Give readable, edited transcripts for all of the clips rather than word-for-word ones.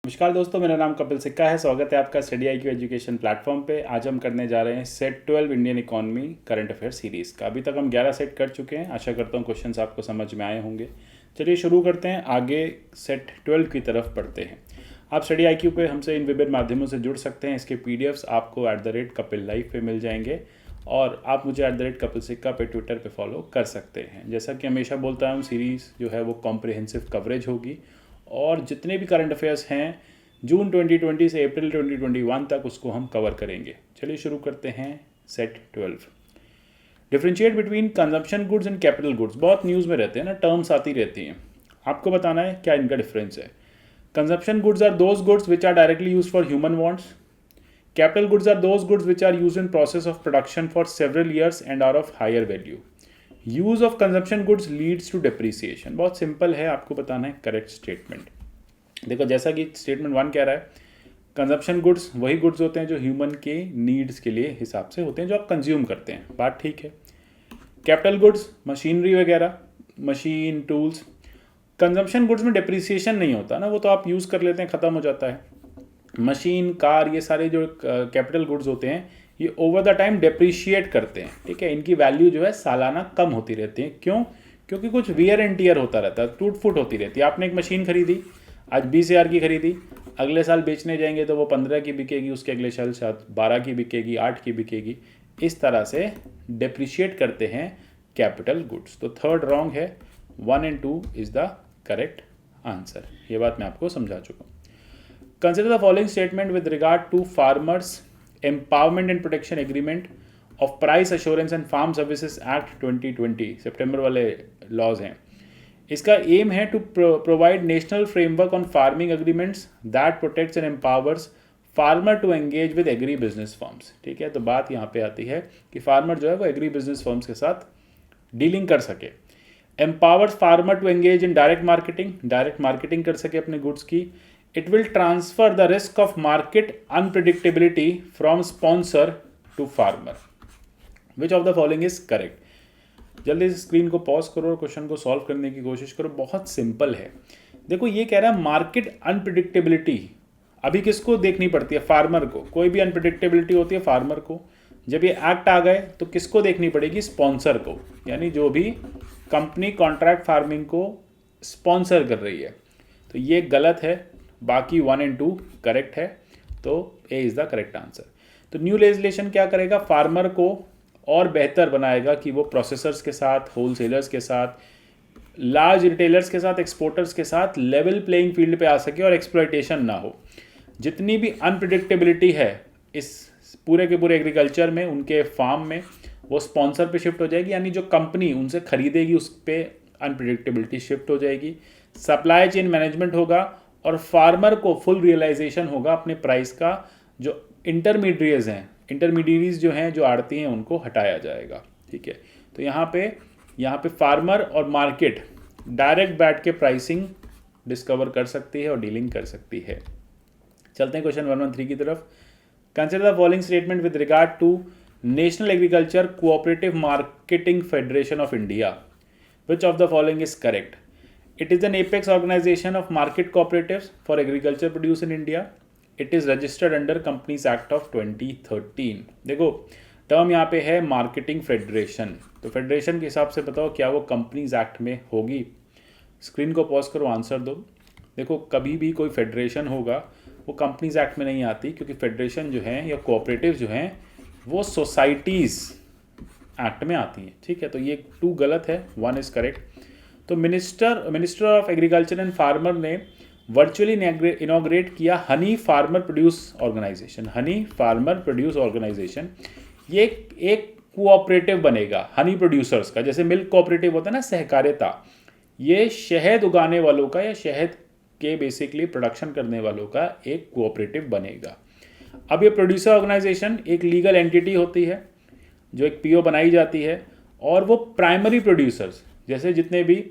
नमस्कार दोस्तों, मेरा नाम कपिल सिक्का है। स्वागत है आपका स्टडी IQ एजुकेशन प्लेटफॉर्म पे। आज हम करने जा रहे हैं set 12 Indian economy current affair series का। अभी तक हम 11 सेट कर चुके हैं। आशा करता हूँ क्वेश्चंस आपको समझ में आए होंगे। चलिए शुरू करते हैं, आगे सेट 12 की तरफ बढ़ते हैं। आप स्टडी IQ पे हमसे इन विभिन्न माध्यमों से जुड़ सकते हैं। इसके PDFs आपको @कपिल लाइव पे मिल जाएंगे और आप मुझे @कपिल सिक्का पे ट्विटर पे फॉलो कर सकते हैं। जैसा कि हमेशा बोलता हूँ, सीरीज़ जो है वो कॉम्प्रिहेंसिव कवरेज होगी और जितने भी करंट अफेयर्स हैं जून 2020 से अप्रैल 2021 तक उसको हम कवर करेंगे। चलिए शुरू करते हैं set 12। Differentiate between consumption goods and capital goods. बहुत न्यूज़ में रहते हैं ना, टर्म्स आती रहती हैं। आपको बताना है क्या इनका डिफरेंस है। Consumption goods are those goods which are directly use for human wants. Capital goods are those goods which are use in process of production for several years and are of higher value. Use of consumption goods leads to depreciation. बहुत simple है, आपको बताना है correct statement. देखो, जैसा कि statement 1 कह रहा है, कंजम्पशन गुड्स वही गुड्स होते हैं जो ह्यूमन के नीड्स के लिए हिसाब से होते हैं, जो आप कंज्यूम करते हैं। बात ठीक है। कैपिटल गुड्स मशीनरी वगैरह, मशीन टूल्स। कंजम्पशन गुड्स में डिप्रिसिएशन नहीं होता ना, वो तो आप यूज़ कर लेते हैं, ख़त्म हो जाता है। मशीन, कार, ये सारे जो कैपिटल गुड्स होते हैं ये ओवर द टाइम डिप्रिशिएट करते हैं। ठीक है, इनकी वैल्यू जो है सालाना कम होती रहती है। क्यों? क्योंकि कुछ वियर एंड टियर होता रहता है, टूट फूट होती रहती है। आपने एक मशीन खरीदी, आज 20,000 की खरीदी, अगले साल बेचने जाएंगे तो वो 15 की बिकेगी, उसके अगले साल शायद 12 की बिकेगी, 8 की बिकेगी। इस तरह से डिप्रिशिएट करते हैं कैपिटल गुड्स। तो थर्ड रॉन्ग है, 1 and 2 is the correct answer. ये बात मैं आपको समझा चुका हूँ। Consider the following statement with regard to farmers empowerment and protection agreement of price assurance and farm services act 2020। सितंबर वाले लॉज हैं। इसका एम है to provide national framework on farming agreements that protects and empowers farmer to engage with agri business firms. ठीक है, तो बात यहाँ पे आती है कि फार्मर जो है वो एग्री बिजनेस फर्म्स के साथ डीलिंग कर सके। Empowers farmer to engage in direct marketing कर सके अपने गुड्स की। It will transfer the risk of market unpredictability from sponsor to farmer. Which of the following is correct. जल्दी से स्क्रीन को पॉज करो और क्वेश्चन को सॉल्व करने की कोशिश करो। बहुत सिंपल है। देखो, ये कह रहा है मार्केट अनप्रिडिक्टेबिलिटी अभी किसको देखनी पड़ती है? फार्मर को। कोई भी अनप्रिडिक्टेबिलिटी होती है फार्मर को। जब ये एक्ट आ गए तो किसको देखनी पड़ेगी? स्पॉन्सर को, यानी जो भी कंपनी कॉन्ट्रैक्ट फार्मिंग को स्पॉन्सर कर रही है। तो ये गलत है, बाकी 1 and 2 करेक्ट है। तो A is the correct answer. तो न्यू लेजिस्लेशन क्या करेगा? फार्मर को और बेहतर बनाएगा कि वो प्रोसेसर्स के साथ, होलसेलर्स के साथ, लार्ज रिटेलर्स के साथ, एक्सपोर्टर्स के साथ लेवल प्लेइंग फील्ड पे आ सके और एक्सप्लॉयटेशन ना हो। जितनी भी अनप्रिडिक्टेबिलिटी है इस पूरे के पूरे एग्रीकल्चर में, उनके फार्म में, वो स्पॉन्सर पे शिफ्ट हो जाएगी। यानी जो कंपनी उनसे खरीदेगी उस पर अनप्रिडिक्टेबिलिटी शिफ्ट हो जाएगी। सप्लाई चेन मैनेजमेंट होगा और फार्मर को फुल रियलाइजेशन होगा अपने प्राइस का। जो इंटरमीडिएरीज जो हैं, जो आड़ती हैं, उनको हटाया जाएगा। ठीक है, तो यहाँ पे फार्मर और मार्केट डायरेक्ट बैठ के प्राइसिंग डिस्कवर कर सकती है और डीलिंग कर सकती है। चलते हैं क्वेश्चन 113 की तरफ। Consider the following statement with regard to national agriculture cooperative marketing federation of India. Which of the following is correct. It is an apex organisation of market cooperatives for agriculture produce in India. It is registered under companies act of 2013। देखो, term यहाँ पे है marketing federation. तो federation के हिसाब से बताओ क्या वो कंपनीज एक्ट में होगी? स्क्रीन को पॉज करो, आंसर दो। देखो, कभी भी कोई फेडरेशन होगा वो कंपनीज एक्ट में नहीं आती, क्योंकि फेडरेशन जो है या कोऑपरेटिव जो हैं वो सोसाइटीज़ एक्ट में आती हैं। ठीक है, तो ये 2 गलत है, 1 इज़ करेक्ट। तो minister of agriculture and farmer ने वर्चुअली इनॉग्रेट किया हनी फार्मर प्रोड्यूस ऑर्गेनाइजेशन। ये एक कोऑपरेटिव बनेगा हनी प्रोड्यूसर्स का, जैसे मिल्क कोऑपरेटिव होता है ना, सहकारिता। ये शहद उगाने वालों का या शहद के बेसिकली प्रोडक्शन करने वालों का एक कोऑपरेटिव बनेगा। अब ये प्रोड्यूसर ऑर्गेनाइजेशन एक लीगल एंटिटी होती है जो एक PO बनाई जाती है, और वो प्राइमरी प्रोड्यूसर्स, जैसे जितने भी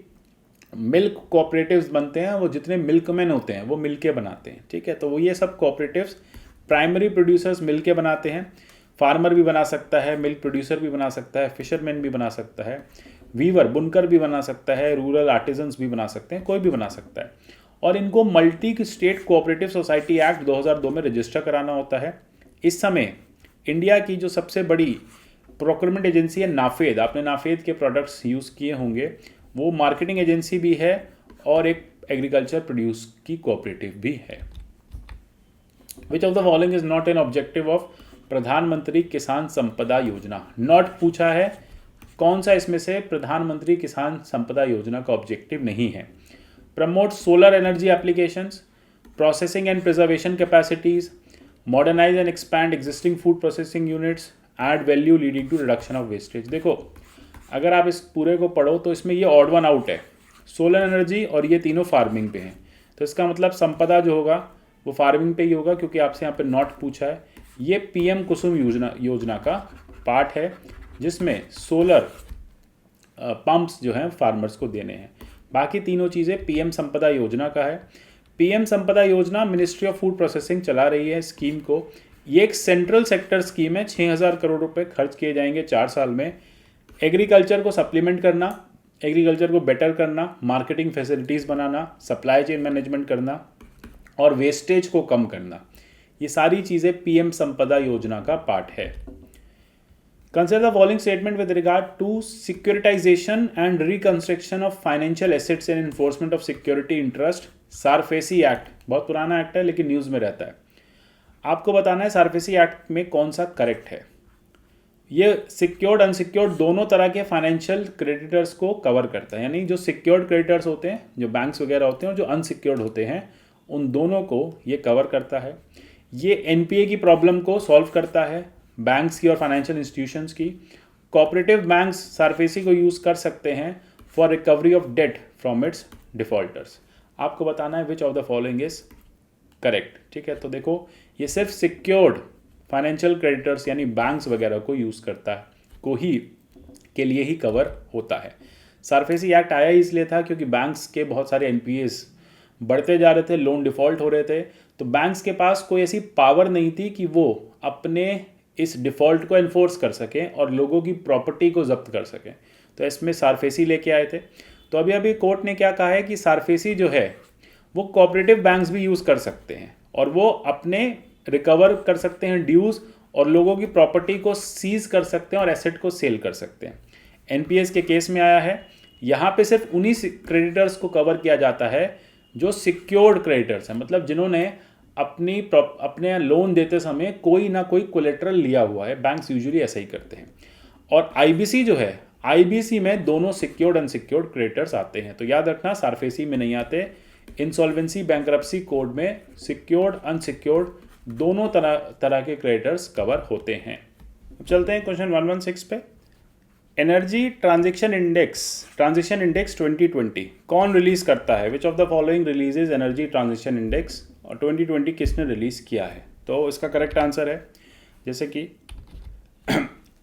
मिल्क कोऑपरेटिव्स बनते हैं, वो जितने मिल्कमैन होते हैं वो मिलके बनाते हैं। ठीक है, तो वो ये सब कोऑपरेटिव्स प्राइमरी प्रोड्यूसर्स मिलके बनाते हैं। फार्मर भी बना सकता है, मिल्क प्रोड्यूसर भी बना सकता है, फिशरमैन भी बना सकता है, वीवर बुनकर भी बना सकता है, रूरल आर्टिजन्स भी बना सकते हैं, कोई भी बना सकता है। और इनको multi state cooperative society act 2002 में रजिस्टर कराना होता है। इस समय इंडिया की जो सबसे बड़ी प्रोक्योरमेंट एजेंसी है नाफेद, आपने नाफेद के प्रोडक्ट्स यूज़ किए होंगे, वो मार्केटिंग एजेंसी भी है और एक एग्रीकल्चर प्रोड्यूस की कोऑपरेटिव भी है। Which of the following is not an objective of प्रधानमंत्री किसान संपदा योजना? नॉट पूछा है, कौन सा इसमें से प्रधानमंत्री किसान संपदा योजना का ऑब्जेक्टिव नहीं है? Promote solar energy applications, processing and preservation capacities, modernise and expand existing food processing units, add value leading to reduction of wastage. देखो, अगर आप इस पूरे को पढ़ो तो इसमें ये ऑड वन आउट है, सोलर एनर्जी और ये तीनों फार्मिंग पे हैं, तो इसका मतलब संपदा जो होगा वो फार्मिंग पे ही होगा, क्योंकि आपसे यहाँ पे नॉट पूछा है। ये पीएम कुसुम योजना का पार्ट है, जिसमें सोलर पंप्स जो हैं फार्मर्स को देने हैं। बाकी तीनों चीज़ें पीएम संपदा योजना का है। पीएम संपदा योजना मिनिस्ट्री ऑफ फूड प्रोसेसिंग चला रही है स्कीम को। ये एक सेंट्रल सेक्टर स्कीम है, 6,000 करोड़ रुपए खर्च किए जाएंगे 4 साल में। एग्रीकल्चर को सप्लीमेंट करना, एग्रीकल्चर को बेटर करना, मार्केटिंग फैसिलिटीज़ बनाना, सप्लाई चेन मैनेजमेंट करना और वेस्टेज को कम करना, ये सारी चीज़ें पीएम संपदा योजना का पार्ट है। Consider the following statement with regard to securitisation and reconstruction of financial assets and enforcement of security interest, SARFAESI act. बहुत पुराना एक्ट है लेकिन न्यूज़ में रहता है। आपको बताना है सारफेसी एक्ट में कौन सा करेक्ट है। ये सिक्योर्ड अनसिक्योर्ड दोनों तरह के फाइनेंशियल क्रेडिटर्स को कवर करता है, यानी जो सिक्योर्ड क्रेडिटर्स होते हैं, जो बैंक्स वगैरह होते हैं, और जो अनसिक्योर्ड होते हैं, उन दोनों को ये कवर करता है। ये एनपीए की प्रॉब्लम को सॉल्व करता है, बैंक्स की और फाइनेंशियल इंस्टीट्यूशंस की। कोऑपरेटिव बैंक्स सारफेसी को यूज़ कर सकते हैं for recovery of debt from its defaulters. आपको बताना है which of the following is correct. ठीक है, तो देखो, ये सिर्फ सिक्योर्ड फाइनेंशियल क्रेडिटर्स यानी बैंक्स वगैरह को यूज़ करता है, के लिए ही कवर होता है। सारफेसी एक्ट आया ही इसलिए था क्योंकि बैंक्स के बहुत सारे एनपीएस बढ़ते जा रहे थे, लोन डिफ़ॉल्ट हो रहे थे, तो बैंक्स के पास कोई ऐसी पावर नहीं थी कि वो अपने इस डिफ़ॉल्ट को एनफोर्स कर सकें और लोगों की प्रॉपर्टी को जब्त कर सकें। तो इसमें सारफेसी लेके आए थे। तो अभी कोर्ट ने क्या कहा है कि सारफेसी जो है वो कोऑपरेटिव बैंक्स भी यूज़ कर सकते हैं और वो अपने रिकवर कर सकते हैं ड्यूज़ और लोगों की प्रॉपर्टी को सीज कर सकते हैं और एसेट को सेल कर सकते हैं। एनपीएस के केस में आया है, यहाँ पे सिर्फ उन्हीं क्रेडिटर्स को कवर किया जाता है जो सिक्योर्ड क्रेडिटर्स हैं, मतलब जिन्होंने अपने लोन देते समय कोई ना कोई कोलेटरल लिया हुआ है। बैंक्स यूजुअली ऐसा ही करते हैं। और आईबीसी जो है, आईबीसी में दोनों सिक्योर्ड अनसिक्योर्ड क्रेडिटर्स आते हैं। तो याद रखना, सारफेसी में नहीं आते। इंसॉल्वेंसी बैंक्रप्सी कोड में सिक्योर्ड अनसिक्योर्ड दोनों तरह के क्रेडिटर्स कवर होते हैं। अब चलते हैं क्वेश्चन 116 पे। एनर्जी ट्रांजिशन इंडेक्स 2020 कौन रिलीज करता है? Which of the following releases energy transition index? और 2020 किसने रिलीज किया है? तो इसका करेक्ट आंसर है, जैसे कि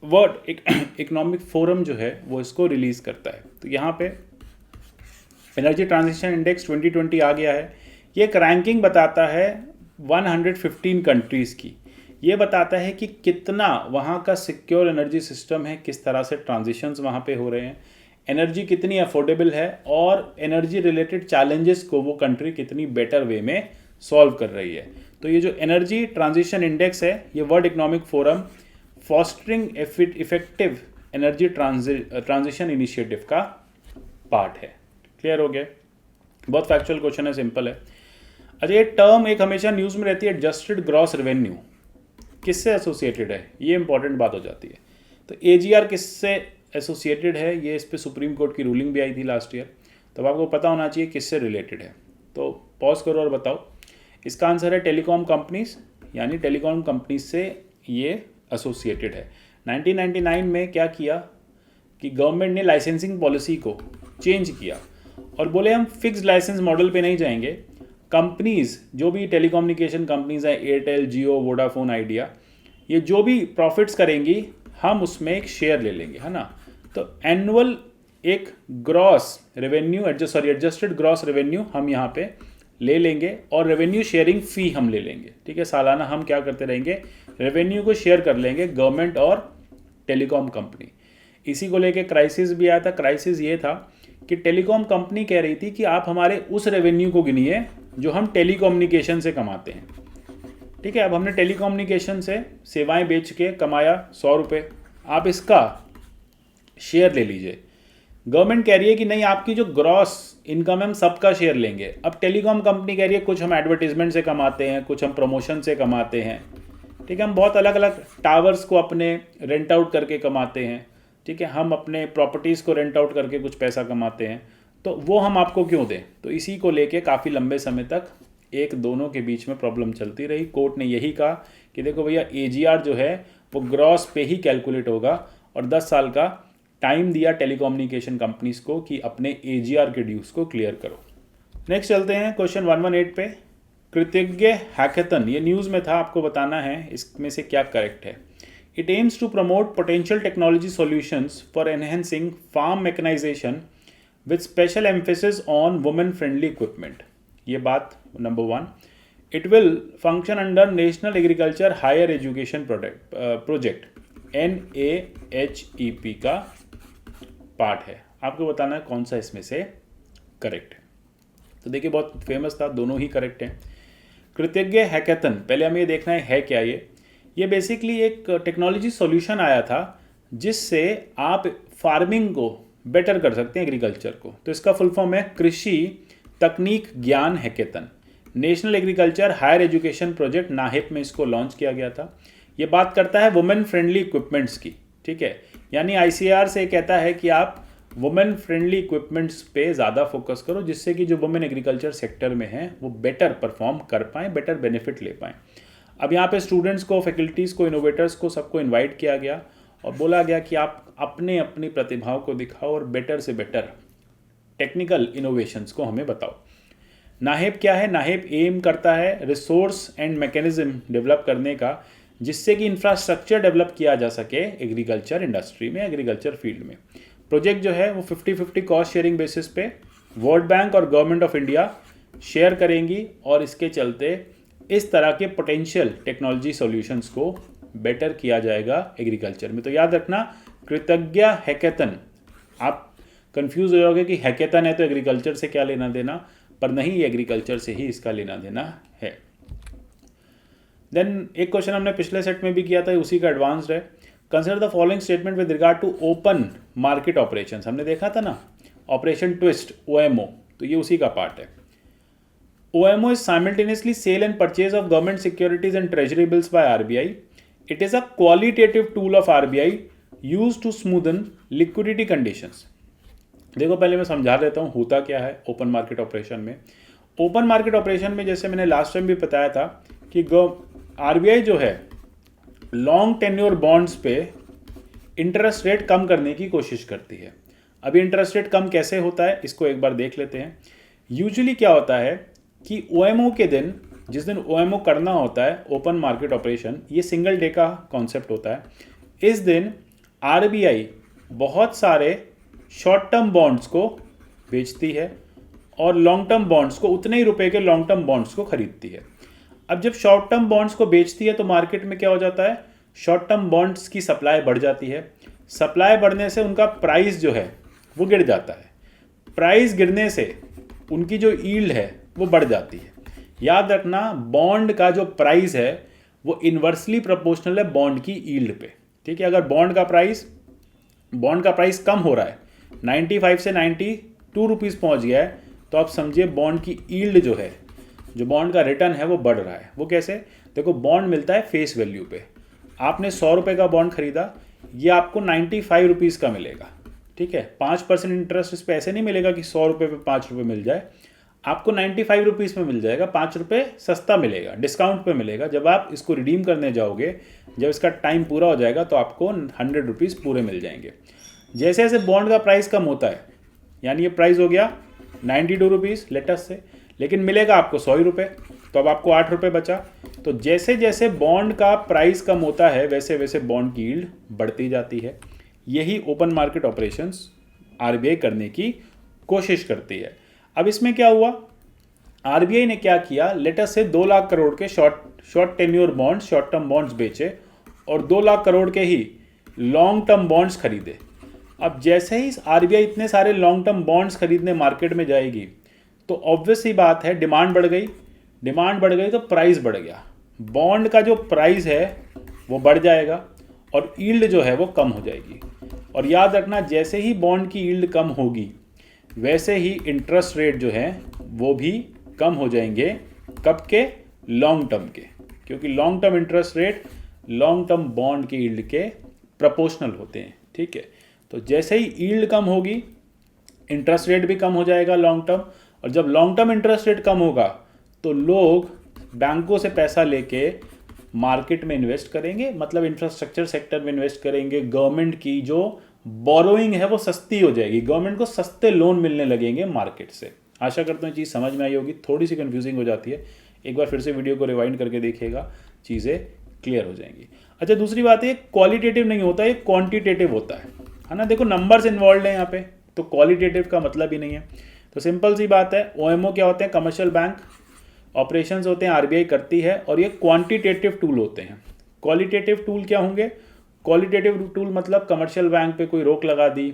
वर्ल्ड इकोनॉमिक फोरम जो है वो इसको रिलीज करता है। तो यहाँ पे एनर्जी ट्रांजिशन इंडेक्स 2020 आ गया है। ये एक रैंकिंग बताता है 115 कंट्रीज़ की। ये बताता है कि कितना वहाँ का सिक्योर एनर्जी सिस्टम है, किस तरह से ट्रांजिशंस वहाँ पे हो रहे हैं, एनर्जी कितनी अफोर्डेबल है और एनर्जी रिलेटेड चैलेंजेस को वो कंट्री कितनी बेटर वे में सॉल्व कर रही है। तो ये जो एनर्जी ट्रांजिशन इंडेक्स है, ये world economic forum fostering effective energy transition initiative का पार्ट है। क्लियर हो गया? बहुत फैक्चुअल क्वेश्चन है, सिंपल है। अच्छा, ये टर्म एक हमेशा न्यूज़ में रहती है, एडजस्टेड ग्रॉस रेवेन्यू, किससे एसोसिएटेड है? ये इंपॉर्टेंट बात हो जाती है। तो एजीआर किससे एसोसिएटेड है? ये इस पे सुप्रीम कोर्ट की रूलिंग भी आई थी लास्ट ईयर, तो आपको पता होना चाहिए किससे रिलेटेड है। तो पॉज करो और बताओ। इसका आंसर है टेलीकॉम कंपनीज, यानी टेलीकॉम कंपनीज से ये एसोसिएटेड है। 1999 में क्या किया कि गवर्नमेंट ने लाइसेंसिंग पॉलिसी को चेंज किया और बोले हम फिक्स्ड लाइसेंस मॉडल पे नहीं जाएंगे। कंपनीज जो भी टेलीकम्युनिकेशन कंपनीज हैं, एयरटेल, जियो, वोडाफोन, आइडिया, ये जो भी प्रॉफिट्स करेंगी हम उसमें एक शेयर ले लेंगे, है ना। तो एनुअल एक gross revenue adjusted gross revenue हम यहाँ पे ले लेंगे और रेवेन्यू शेयरिंग फ़ी हम ले लेंगे। ठीक है, सालाना हम क्या करते रहेंगे, रेवेन्यू को शेयर कर लेंगे गवर्नमेंट और टेलीकॉम कंपनी। इसी को लेके क्राइसिस भी आया था। क्राइसिस ये था कि टेलीकॉम कंपनी कह रही थी कि आप हमारे उस रेवेन्यू को गिनिए जो हम टेलीकम्युनिकेशन से कमाते हैं। ठीक है, अब हमने टेलीकम्युनिकेशन से सेवाएं बेच के कमाया 100 रुपये, आप इसका शेयर ले लीजिए। गवर्नमेंट कह रही है कि नहीं, आपकी जो ग्रॉस इनकम है हम सबका शेयर लेंगे। अब टेलीकॉम कंपनी कह रही है कुछ हम एडवर्टीजमेंट से कमाते हैं, कुछ हम प्रमोशन से कमाते हैं। ठीक है, हम बहुत अलग अलग टावर्स को अपने रेंट आउट करके कमाते हैं। ठीक है, हम अपने प्रॉपर्टीज़ को रेंट आउट करके कुछ पैसा कमाते हैं, तो वो हम आपको क्यों दें। तो इसी को लेके काफ़ी लंबे समय तक एक दोनों के बीच में प्रॉब्लम चलती रही। कोर्ट ने यही कहा कि देखो भैया, AGR जो है वो ग्रॉस पे ही कैलकुलेट होगा, और 10 साल का टाइम दिया टेलीकम्युनिकेशन कंपनीज को कि अपने AGR के ड्यूज को क्लियर करो। नेक्स्ट चलते हैं क्वेश्चन 118 पे। कृतज्ञ हैकेथन, ये न्यूज़ में था, आपको बताना है इसमें से क्या करेक्ट है। It aims to promote potential technology solutions for enhancing farm mechanisation with special emphasis on women friendly equipment. ये बात number 1। It will function under national agriculture higher education project NAHEP का पार्ट है। आपको बताना है कौन सा इसमें से करेक्ट है। तो देखिए, बहुत फेमस था, दोनों ही करेक्ट हैं। कृतज्ञ हैकेथन, पहले हमें ये देखना है क्या ये बेसिकली एक टेक्नोलॉजी सॉल्यूशन आया था जिससे आप फार्मिंग को बेटर कर सकते हैं, एग्रीकल्चर को। तो इसका फुल फॉर्म है कृषि तकनीक ज्ञान hackathon. National agriculture higher education project NAHEP में इसको लॉन्च किया गया था। ये बात करता है वुमेन फ्रेंडली इक्विपमेंट्स की। ठीक है, यानी ICAR से कहता है कि आप वुमेन फ्रेंडली इक्विपमेंट्स पे ज़्यादा फोकस करो, जिससे कि जो वुमेन एग्रीकल्चर सेक्टर में हैं वो बेटर परफॉर्म कर पाएँ, बेटर बेनिफिट ले पाएँ। अब यहाँ पे स्टूडेंट्स को, फैकल्टीज़ को, इनोवेटर्स को, सबको इनवाइट किया गया और बोला गया कि आप अपने अपनी प्रतिभाओं को दिखाओ और बेटर से बेटर टेक्निकल इनोवेशंस को हमें बताओ। नाहिप क्या है? नाहिप एम करता है रिसोर्स एंड मैकेनिज्म डेवलप करने का, जिससे कि इंफ्रास्ट्रक्चर डेवलप किया जा सके एग्रीकल्चर इंडस्ट्री में, एग्रीकल्चर फील्ड में। प्रोजेक्ट जो है वो 50-50 कॉस्ट शेयरिंग बेसिस पे वर्ल्ड बैंक और गवर्नमेंट ऑफ इंडिया शेयर करेंगी, और इसके चलते इस तरह के पोटेंशियल टेक्नोलॉजी सॉल्यूशंस को बेटर किया जाएगा एग्रीकल्चर में। तो याद रखना, कृतज्ञ हैकेथन। आप कंफ्यूज हो जाओगे कि हैकेथन है तो एग्रीकल्चर से क्या लेना देना, पर नहीं, एग्रीकल्चर से ही इसका लेना देना है। देन एक क्वेश्चन हमने पिछले सेट में भी किया था, उसी का एडवांस्ड है। Consider the following statement with regard to open market operations. हमने देखा था ना ऑपरेशन ट्विस्ट, OMO, तो ये उसी का पार्ट है। OMO is simultaneously sale and purchase of government securities and treasury bills by RBI. It is a qualitative tool of RBI used to smoothen liquidity conditions. देखो, पहले मैं समझा देता हूँ होता क्या है ओपन मार्केट ऑपरेशन में। ओपन मार्केट ऑपरेशन में, जैसे मैंने लास्ट टाइम भी बताया था, कि RBI जो है लॉन्ग टेन्योर बॉन्ड्स पे इंटरेस्ट रेट कम करने की कोशिश करती है। अभी इंटरेस्ट रेट कम कैसे होता है इसको एक बार देख लेते हैं। यूजुअली क्या होता है कि OMO के दिन, जिस दिन OMO करना होता है, ओपन मार्केट ऑपरेशन, ये सिंगल डे का कॉन्सेप्ट होता है। इस दिन RBI बहुत सारे शॉर्ट टर्म बॉन्ड्स को बेचती है और लॉन्ग टर्म बॉन्ड्स को, उतने ही रुपए के लॉन्ग टर्म बॉन्ड्स को खरीदती है। अब जब शॉर्ट टर्म बॉन्ड्स को बेचती है तो मार्केट में क्या हो जाता है, शॉर्ट टर्म बॉन्ड्स की सप्लाई बढ़ जाती है। सप्लाई बढ़ने से उनका प्राइस जो है वो गिर जाता है। प्राइस गिरने से उनकी जो यील्ड है वो बढ़ जाती है। याद रखना, बॉन्ड का जो प्राइस है वो इन्वर्सली प्रोपोर्शनल है बॉन्ड की यील्ड पे। ठीक है, अगर बॉन्ड का प्राइस कम हो रहा है, 95 से 92 रुपीज़ पहुँच गया है, तो आप समझिए बॉन्ड की यील्ड जो है, जो बॉन्ड का रिटर्न है वो बढ़ रहा है। वो कैसे? देखो, बॉन्ड मिलता है फेस वैल्यू पे। आपने 100 रुपये का बॉन्ड खरीदा, ये आपको 95 रुपीज़ का मिलेगा। ठीक है, 5% इंटरेस्ट इस पर ऐसे नहीं मिलेगा कि 100 रुपये पे 5 रुपये मिल जाए, आपको 95 रुपीज़ में मिल जाएगा, 5 रुपये सस्ता मिलेगा, डिस्काउंट पे मिलेगा। जब आप इसको रिडीम करने जाओगे, जब इसका टाइम पूरा हो जाएगा, तो आपको 100 रुपीज़ पूरे मिल जाएंगे। जैसे जैसे बॉन्ड का प्राइस कम होता है, यानी ये प्राइस हो गया 92 रुपीज़ लेटेस्ट से, लेकिन मिलेगा आपको 100 रुपये, तो अब आपको 8 रुपये बचा। तो जैसे जैसे बॉन्ड का प्राइस कम होता है, वैसे वैसे बॉन्ड की यील्ड बढ़ती जाती है। यही ओपन मार्केट ऑपरेशंस RBI करने की कोशिश करती है। अब इसमें क्या हुआ, RBI ने क्या किया, लेटेस्ट से 2 लाख करोड़ के short tenure bonds, short term bonds बेचे और 2 लाख करोड़ के ही लॉन्ग टर्म बॉन्ड्स खरीदे। अब जैसे ही आरबीआई इतने सारे लॉन्ग टर्म बॉन्ड्स खरीदने मार्केट में जाएगी तो ऑब्वियस ही बात है डिमांड बढ़ गई, डिमांड बढ़ गई तो प्राइस बढ़ गया, बॉन्ड का जो प्राइस है वो बढ़ जाएगा और यील्ड जो है वो कम हो जाएगी। और याद रखना जैसे ही बॉन्ड की यील्ड कम होगी वैसे ही इंटरेस्ट रेट जो है वो भी कम हो जाएंगे। कब के? लॉन्ग टर्म के, क्योंकि long term interest rate long term bond की यील्ड के प्रोपोर्शनल होते हैं। ठीक है, तो जैसे ही यील्ड कम होगी इंटरेस्ट रेट भी कम हो जाएगा लॉन्ग टर्म, और जब लॉन्ग टर्म इंटरेस्ट रेट कम होगा तो लोग बैंकों से पैसा लेके मार्केट में इन्वेस्ट करेंगे, मतलब इंफ्रास्ट्रक्चर सेक्टर में इन्वेस्ट करेंगे। गवर्नमेंट की जो बोरोइंग है वो सस्ती हो जाएगी, गवर्नमेंट को सस्ते लोन मिलने लगेंगे मार्केट से। आशा करता हूँ चीज़ समझ में आई होगी, थोड़ी सी कंफ्यूजिंग हो जाती है, एक बार फिर से वीडियो को रिवाइंड करके देखिएगा, चीज़ें क्लियर हो जाएंगी। अच्छा, दूसरी बात है क्वालिटेटिव नहीं होता, ये क्वांटिटेटिव होता है ना। देखो नंबर्स इन्वॉल्व हैं यहाँ पे, तो क्वालिटेटिव का मतलब ही नहीं है। तो सिंपल सी बात है, ओएमओ क्या होते हैं? कमर्शियल बैंक ऑपरेशंस होते हैं, आरबीआई करती है, और ये क्वांटिटेटिव टूल होते हैं। क्वालिटेटिव टूल क्या होंगे? क्वालिटेटिव टूल मतलब कमर्शियल बैंक पे कोई रोक लगा दी,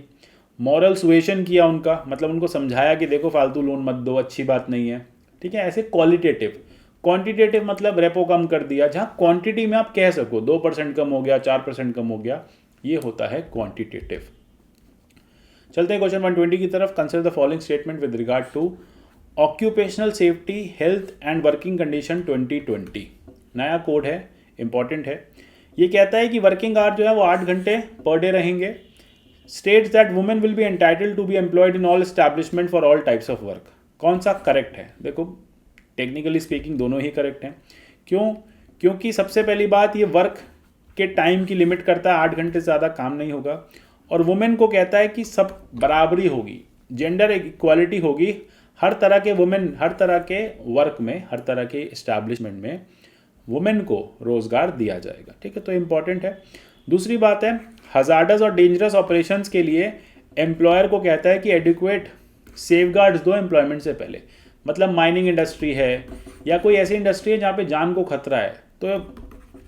मॉरल सुएशन किया उनका, मतलब उनको समझाया कि देखो फालतू लोन मत दो, अच्छी बात नहीं है। ठीक है, ऐसे क्वालिटेटिव। क्वांटिटेटिव मतलब रेपो कम कर दिया, जहाँ क्वांटिटी में आप कह सको 2% कम हो गया, 4% कम हो गया, ये होता है क्वांटिटेटिव। चलते हैं क्वेश्चन 120 की तरफ। Consider the following statement with regard to occupational safety health and working condition 2020। नया कोड है, इंपॉर्टेंट है। ये कहता है कि वर्किंग आवर जो है वो 8 घंटे पर डे रहेंगे। States that women will be entitled to be employed in all establishment for all types of work. कौन सा करेक्ट है? देखो टेक्निकली स्पीकिंग दोनों ही करेक्ट हैं। क्यों? क्योंकि सबसे पहली बात, ये वर्क के टाइम की लिमिट करता है, 8 घंटे से ज़्यादा काम नहीं होगा। और वुमेन को कहता है कि सब बराबरी होगी, जेंडर इक्वालिटी होगी, हर तरह के वुमेन, हर तरह के वर्क में, हर तरह के इस्टेब्लिशमेंट में वुमेन को रोजगार दिया जाएगा। ठीक है, तो इंपॉर्टेंट है। दूसरी बात है, हजार्डस और डेंजरस ऑपरेशंस के लिए एम्प्लॉयर को कहता है कि एडिक्वेट सेफगार्ड्स दो एम्प्लॉयमेंट से पहले। मतलब माइनिंग इंडस्ट्री है या कोई ऐसी इंडस्ट्री है जहाँ पे जान को खतरा है, तो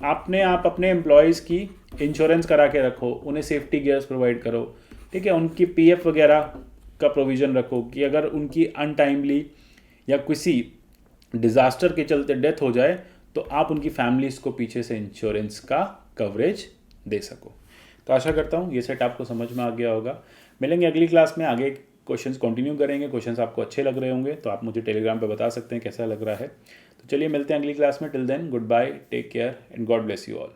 आप अपने एम्प्लॉयज़ की इंश्योरेंस करा के रखो, उन्हें सेफ्टी गियर्स प्रोवाइड करो। ठीक है, उनकी पीएफ वगैरह का प्रोविज़न रखो कि अगर उनकी अनटाइमली या किसी डिज़ास्टर के चलते डेथ हो जाए तो आप उनकी फैमिलीज़ को पीछे से इंश्योरेंस का कवरेज दे सको। तो आशा करता हूँ ये सेट आपको समझ में आ गया होगा। मिलेंगे अगली क्लास में, आगे क्वेश्चंस कंटिन्यू करेंगे। क्वेश्चंस आपको अच्छे लग रहे होंगे तो आप मुझे टेलीग्राम पे बता सकते हैं कैसा लग रहा है। तो चलिए मिलते हैं अगली क्लास में। Till then goodbye, take care and God bless you all.